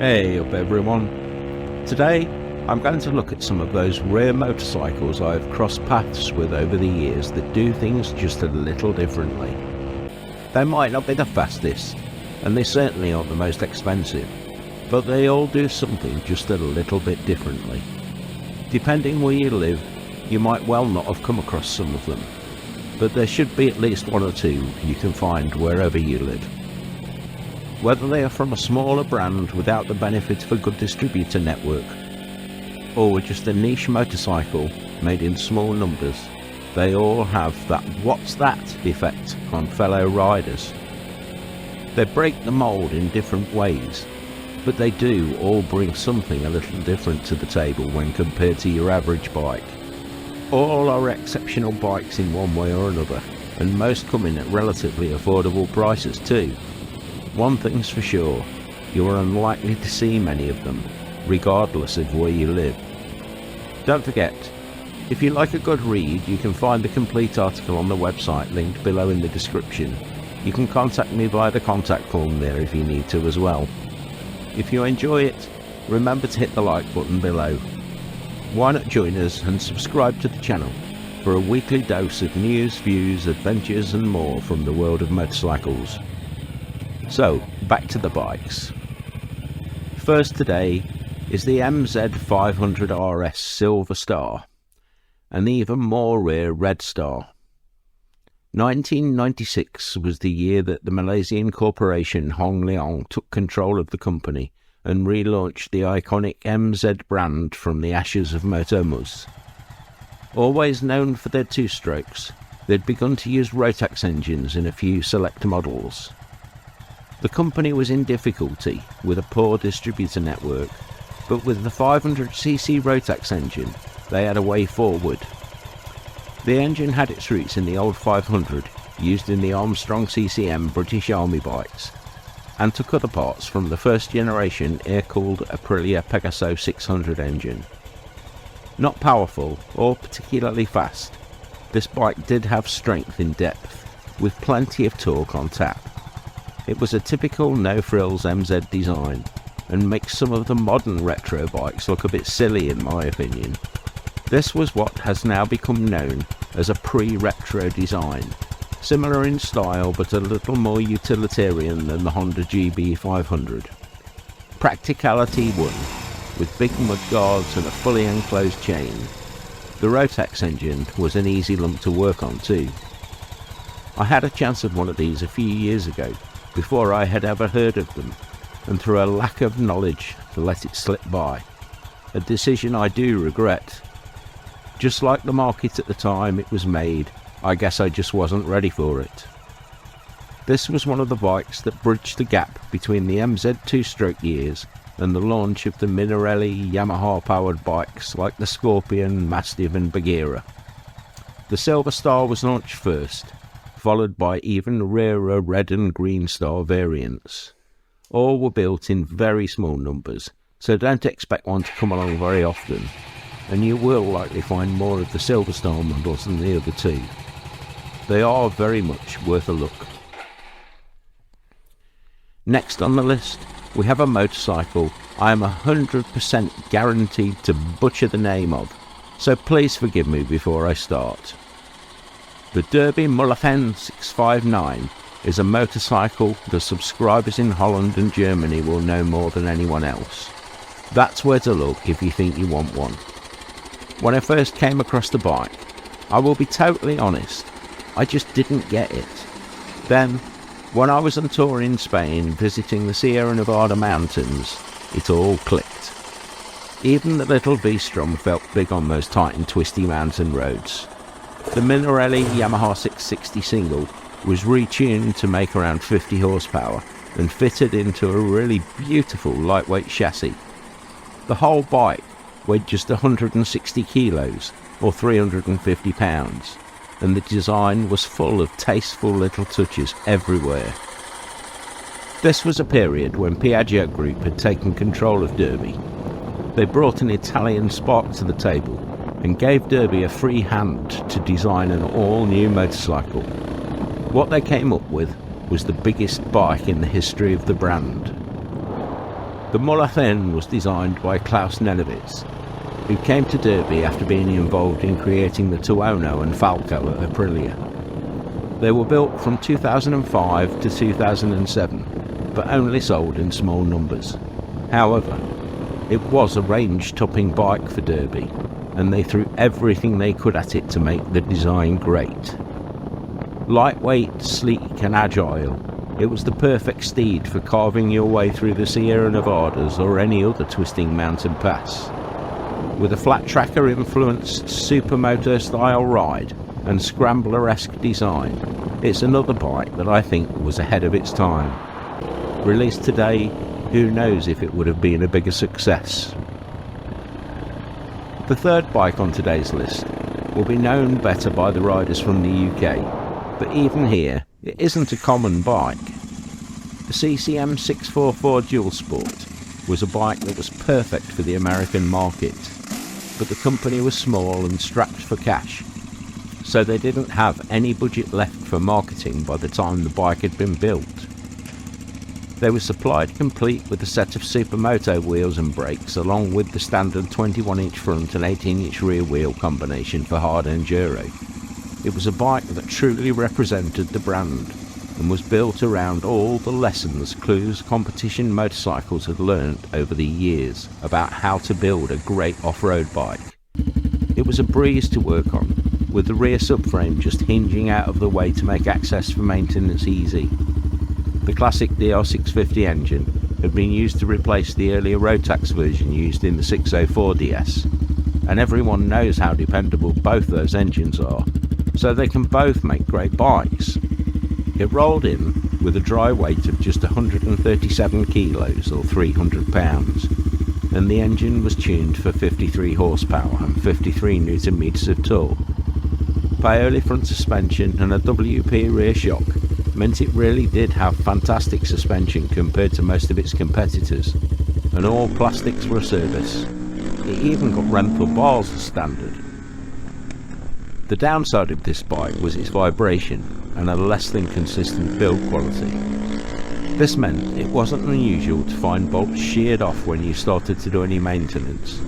Hey up everyone. Today I'm going to look at some of those rare motorcycles I've crossed paths with over the years that do things just a little differently. They might not be the fastest, and they certainly aren't the most expensive, but they all do something just a little bit differently. Depending where you live, you might well not have come across some of them, but there should be at least one or two you can find wherever you live. Whether they are from a smaller brand without the benefit of a good distributor network, or just a niche motorcycle made in small numbers, they all have that "what's that" effect on fellow riders. They break the mould in different ways, but they do all bring something a little different to the table when compared to your average bike. All are exceptional bikes in one way or another, and most come in at relatively affordable prices too. One thing's for sure, you are unlikely to see many of them, regardless of where you live. Don't forget, if you like a good read, you can find the complete article on the website linked below in the description. You can contact me via the contact form there if you need to as well. If you enjoy it, remember to hit the like button below. Why not join us and subscribe to the channel for a weekly dose of news, views, adventures and more from the world of motorcycles. So, back to the bikes. First today is the MZ500RS Silver Star, and the even more rare Red Star. 1996 was the year that the Malaysian corporation Hong Leong took control of the company and relaunched the iconic MZ brand from the ashes of Moto Muzz. Always known for their two-strokes, they'd begun to use Rotax engines in a few select models. The company was in difficulty with a poor distributor network, but with the 500cc Rotax engine, they had a way forward. The engine had its roots in the old 500, used in the Armstrong CCM British Army bikes, and took other parts from the first generation air-cooled Aprilia Pegaso 600 engine. Not powerful or particularly fast, this bike did have strength in depth, with plenty of torque on tap. It was a typical no-frills MZ design, and makes some of the modern retro bikes look a bit silly in my opinion. This was what has now become known as a pre-retro design, similar in style but a little more utilitarian than the Honda GB500. Practicality won, with big mudguards and a fully enclosed chain. The Rotax engine was an easy lump to work on too. I had a chance of one of these a few years ago, before I had ever heard of them, and through a lack of knowledge let it slip by. A decision I do regret. Just like the market at the time it was made, I guess I just wasn't ready for it. This was one of the bikes that bridged the gap between the MZ two-stroke years and the launch of the Minarelli Yamaha-powered bikes like the Scorpion, Mastiff and Bagheera. The Silver Star was launched first, followed by even rarer Red and Green Star variants. All were built in very small numbers, so don't expect one to come along very often, and you will likely find more of the Silver Star models than the other two. They are very much worth a look. Next on the list, we have a motorcycle I am 100% guaranteed to butcher the name of, so please forgive me before I start. The Derbi Mulhacen 659 is a motorcycle the subscribers in Holland and Germany will know more than anyone else. That's where to look if you think you want one. When I first came across the bike, I will be totally honest, I just didn't get it. Then, when I was on tour in Spain visiting the Sierra Nevada mountains, it all clicked. Even the little V-Strom felt big on those tight and twisty mountain roads. The Minarelli Yamaha 660 single was retuned to make around 50 horsepower and fitted into a really beautiful lightweight chassis. The whole bike weighed just 160 kilos or 350 pounds, and the design was full of tasteful little touches everywhere. This was a period when Piaggio Group had taken control of Derbi. They brought an Italian spark to the table and gave Derbi a free hand to design an all-new motorcycle. What they came up with was the biggest bike in the history of the brand. The Mulhacen was designed by Klaus Nelewitz, who came to Derby after being involved in creating the Tuono and Falco at Aprilia. They were built from 2005 to 2007, but only sold in small numbers. However, it was a range-topping bike for Derby, and they threw everything they could at it to make the design great. Lightweight, sleek and agile, it was the perfect steed for carving your way through the Sierra Nevadas or any other twisting mountain pass. With a flat tracker influenced supermoto style ride and scrambler-esque design, it's another bike that I think was ahead of its time. Released today, who knows if it would have been a bigger success. The third bike on today's list will be known better by the riders from the UK, but even here, it isn't a common bike. The CCM 644 Dual Sport was a bike that was perfect for the American market, but the company was small and strapped for cash, so they didn't have any budget left for marketing by the time the bike had been built. They were supplied complete with a set of supermoto wheels and brakes, along with the standard 21-inch front and 18-inch rear wheel combination for hard enduro. It was a bike that truly represented the brand and was built around all the lessons Clue's competition motorcycles had learned over the years about how to build a great off-road bike. It was a breeze to work on, with the rear subframe just hinging out of the way to make access for maintenance easy. The classic DR650 engine had been used to replace the earlier Rotax version used in the 604DS, and everyone knows how dependable both those engines are, so they can both make great bikes. It rolled in with a dry weight of just 137 kilos or 300 pounds, and the engine was tuned for 53 horsepower and 53 newton meters of torque. Paoli front suspension and a WP rear shock meant it really did have fantastic suspension compared to most of its competitors, and all plastics were a service. It even got Renthal bars as standard. The downside of this bike was its vibration and a less than consistent build quality. This meant it wasn't unusual to find bolts sheared off when you started to do any maintenance.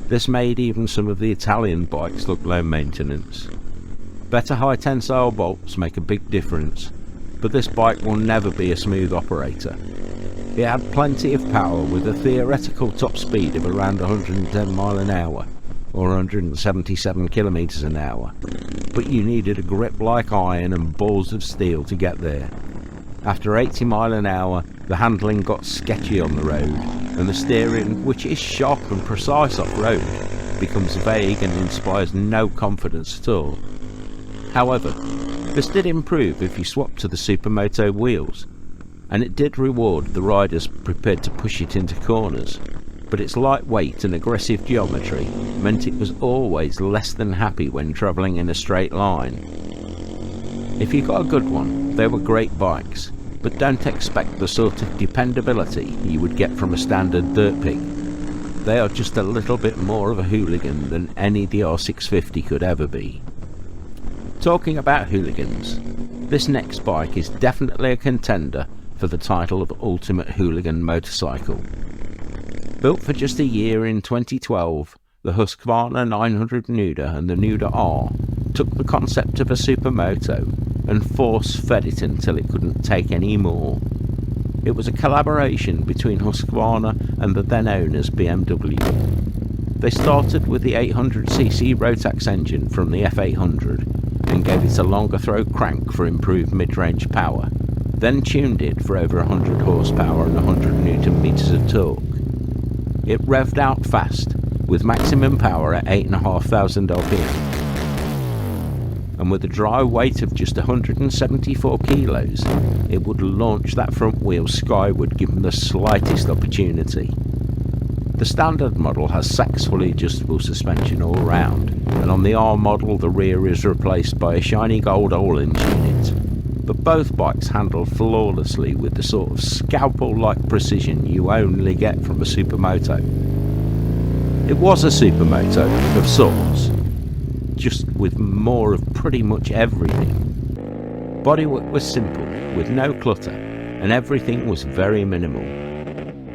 This made even some of the Italian bikes look low maintenance. Better high tensile bolts make a big difference, but this bike will never be a smooth operator. It had plenty of power with a theoretical top speed of around 110 miles an hour, or 177 kilometers an hour, but you needed a grip like iron and balls of steel to get there. After 80 miles an hour, the handling got sketchy on the road, and the steering, which is sharp and precise off-road, becomes vague and inspires no confidence at all. However, this did improve if you swapped to the Supermoto wheels, and it did reward the riders prepared to push it into corners, but its lightweight and aggressive geometry meant it was always less than happy when travelling in a straight line. If you got a good one, they were great bikes, but don't expect the sort of dependability you would get from a standard dirt pig. They are just a little bit more of a hooligan than any DR650 could ever be. Talking about hooligans, this next bike is definitely a contender for the title of Ultimate Hooligan Motorcycle. Built for just a year in 2012, the Husqvarna 900 Nuda and the Nuda R took the concept of a supermoto and force-fed it until it couldn't take any more. It was a collaboration between Husqvarna and the then owners BMW. They started with the 800cc Rotax engine from the F800 and gave it a longer throw crank for improved mid-range power, then tuned it for over 100 horsepower and 100 newton meters of torque. It revved out fast, with maximum power at 8,500 RPM. And with a dry weight of just 174 kilos, it would launch that front wheel skyward given the slightest opportunity. The standard model has Sachs fully adjustable suspension all round, and on the R model the rear is replaced by a shiny gold Öhlins unit. But both bikes handle flawlessly with the sort of scalpel-like precision you only get from a supermoto. It was a supermoto of sorts, just with more of pretty much everything. Bodywork was simple, with no clutter, and everything was very minimal.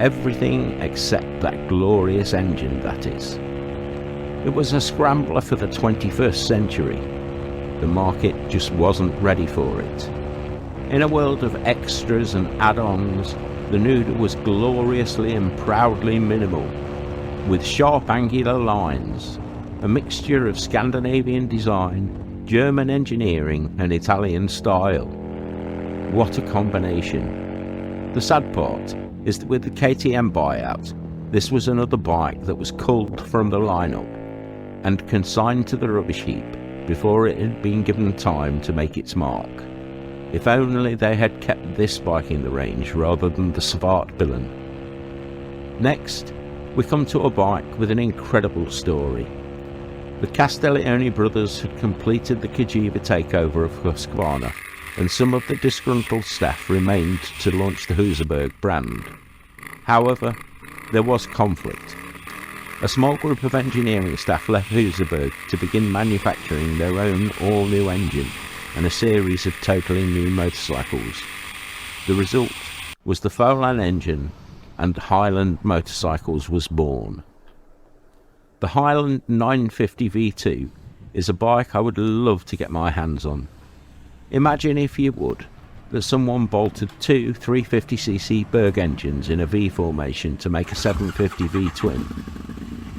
Everything except that glorious engine, that is. It was a scrambler for the 21st century. The market just wasn't ready for it. In a world of extras and add-ons, the Nuda was gloriously and proudly minimal, with sharp angular lines, a mixture of Scandinavian design, German engineering and Italian style. What a combination. The sad part is that with the KTM buyout, this was another bike that was culled from the lineup and consigned to the rubbish heap before it had been given time to make its mark. If only they had kept this bike in the range rather than the Svartbilen. Next, we come to a bike with an incredible story. The Castiglione brothers had completed the Cagiva takeover of Husqvarna, and some of the disgruntled staff remained to launch the Husaberg brand. However, there was conflict. A small group of engineering staff left Husaberg to begin manufacturing their own all-new engine and a series of totally new motorcycles. The result was the Highland engine, and Highland motorcycles was born. The Highland 950 V2 is a bike I would love to get my hands on. Imagine, if you would, that someone bolted two 350cc Berg engines in a V formation to make a 750 V-twin,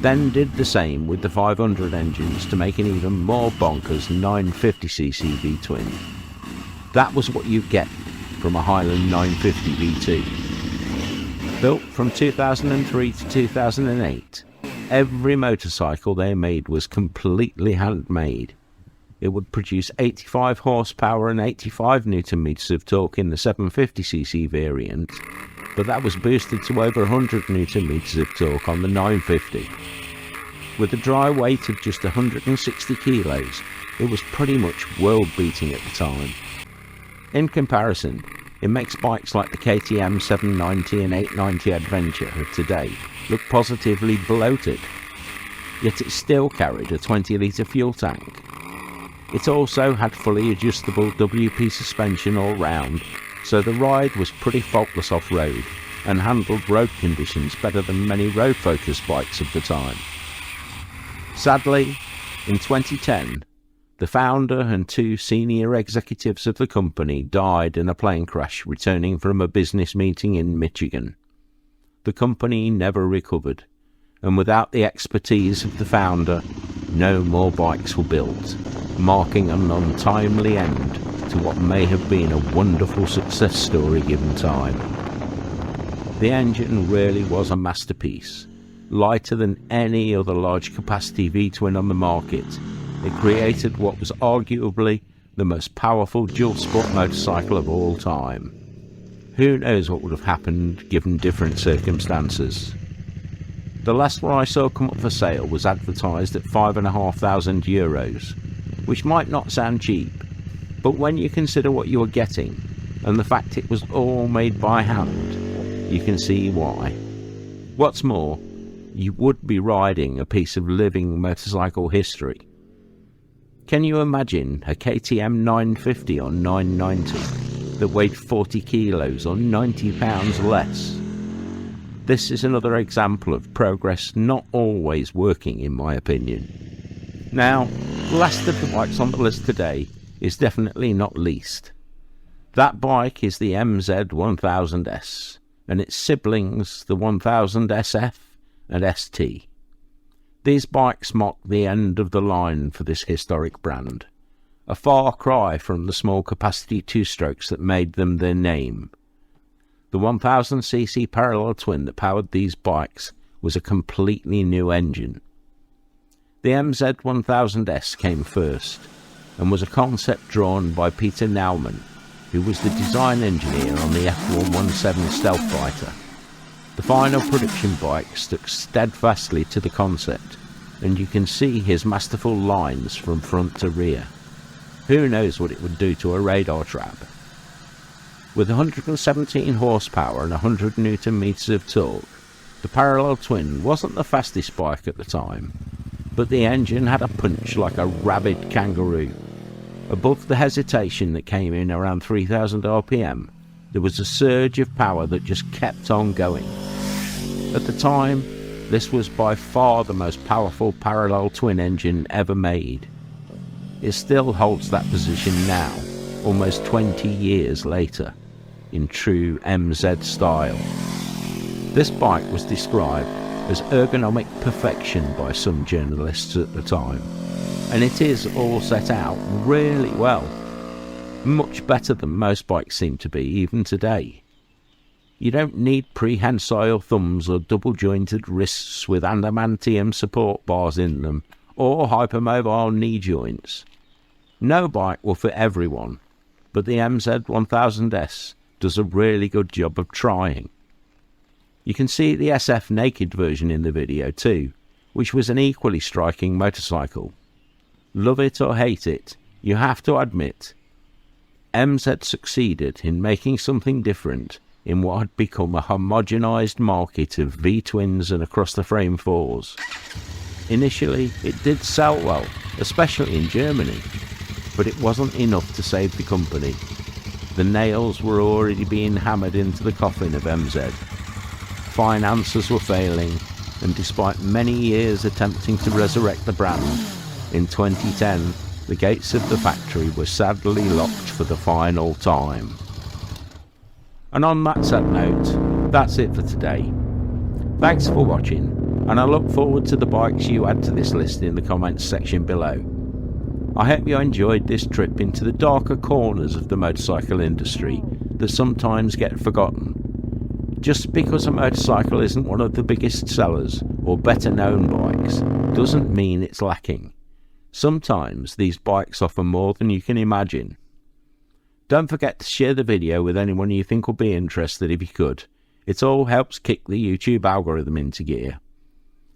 then did the same with the 500 engines to make an even more bonkers 950cc V-twin. That was what you get from a Highland 950 V2. Built from 2003 to 2008, every motorcycle they made was completely handmade. It would produce 85 horsepower and 85 Nm of torque in the 750cc variant, but that was boosted to over 100 Nm of torque on the 950. With a dry weight of just 160 kilos, it was pretty much world-beating at the time. In comparison, it makes bikes like the KTM 790 and 890 Adventure of today look positively bloated, yet it still carried a 20-litre fuel tank. It also had fully adjustable WP suspension all round, so the ride was pretty faultless off-road and handled road conditions better than many road-focused bikes of the time. Sadly, in 2010, the founder and two senior executives of the company died in a plane crash returning from a business meeting in Michigan. The company never recovered, and without the expertise of the founder, no more bikes were built, marking an untimely end to what may have been a wonderful success story given time. The engine really was a masterpiece. Lighter than any other large capacity V-twin on the market, it created what was arguably the most powerful dual sport motorcycle of all time. Who knows what would have happened given different circumstances. The last one I saw come up for sale was advertised at €5,500, which might not sound cheap, but when you consider what you are getting and the fact it was all made by hand, you can see why. What's more, you would be riding a piece of living motorcycle history. Can you imagine a KTM 950 or 990 that weighed 40 kilos or 90 pounds less? This is another example of progress not always working, in my opinion. Now, the last of the bikes on the list today is definitely not least. That bike is the MZ1000S, and its siblings, the 1000SF and ST. These bikes mark the end of the line for this historic brand, a far cry from the small capacity two-strokes that made them their name. The 1000cc parallel twin that powered these bikes was a completely new engine. The MZ1000S came first, and was a concept drawn by Peter Naumann, who was the design engineer on the F117 Stealth Fighter. The final production bike stuck steadfastly to the concept, and you can see his masterful lines from front to rear. Who knows what it would do to a radar trap? With 117 horsepower and 100 Nm of torque, the parallel twin wasn't the fastest bike at the time, but the engine had a punch like a rabid kangaroo. Above the hesitation that came in around 3000 RPM, there was a surge of power that just kept on going. At the time, this was by far the most powerful parallel twin engine ever made. It still holds that position now, almost 20 years later, in true MZ style. This bike was described as ergonomic perfection by some journalists at the time, and it is all set out really well, much better than most bikes seem to be even today. You don't need prehensile thumbs or double-jointed wrists with adamantium support bars in them, or hypermobile knee joints. No bike will fit everyone, but the MZ1000S does a really good job of trying. You can see the SF naked version in the video too, which was an equally striking motorcycle. Love it or hate it, you have to admit, MZ succeeded in making something different in what had become a homogenised market of V-twins and across-the-frame 4s. Initially, it did sell well, especially in Germany, but it wasn't enough to save the company. The nails were already being hammered into the coffin of MZ. Finances were failing, and despite many years attempting to resurrect the brand, in 2010, the gates of the factory were sadly locked for the final time. And on that sad note, that's it for today. Thanks for watching, and I look forward to the bikes you add to this list in the comments section below. I hope you enjoyed this trip into the darker corners of the motorcycle industry that sometimes get forgotten. Just because a motorcycle isn't one of the biggest sellers or better known bikes doesn't mean it's lacking. Sometimes these bikes offer more than you can imagine. Don't forget to share the video with anyone you think will be interested if you could. It all helps kick the YouTube algorithm into gear.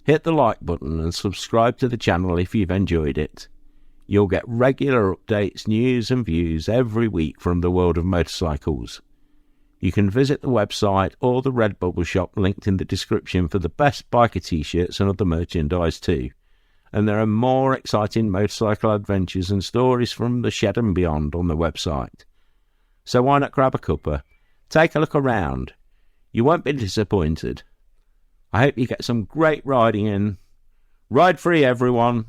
Hit the like button and subscribe to the channel if you've enjoyed it. You'll get regular updates, news and views every week from the world of motorcycles. You can visit the website or the Redbubble shop linked in the description for the best biker t-shirts and other merchandise too. And there are more exciting motorcycle adventures and stories from the shed and beyond on the website. So why not grab a cuppa, take a look around. You won't be disappointed. I hope you get some great riding in. Ride free, everyone.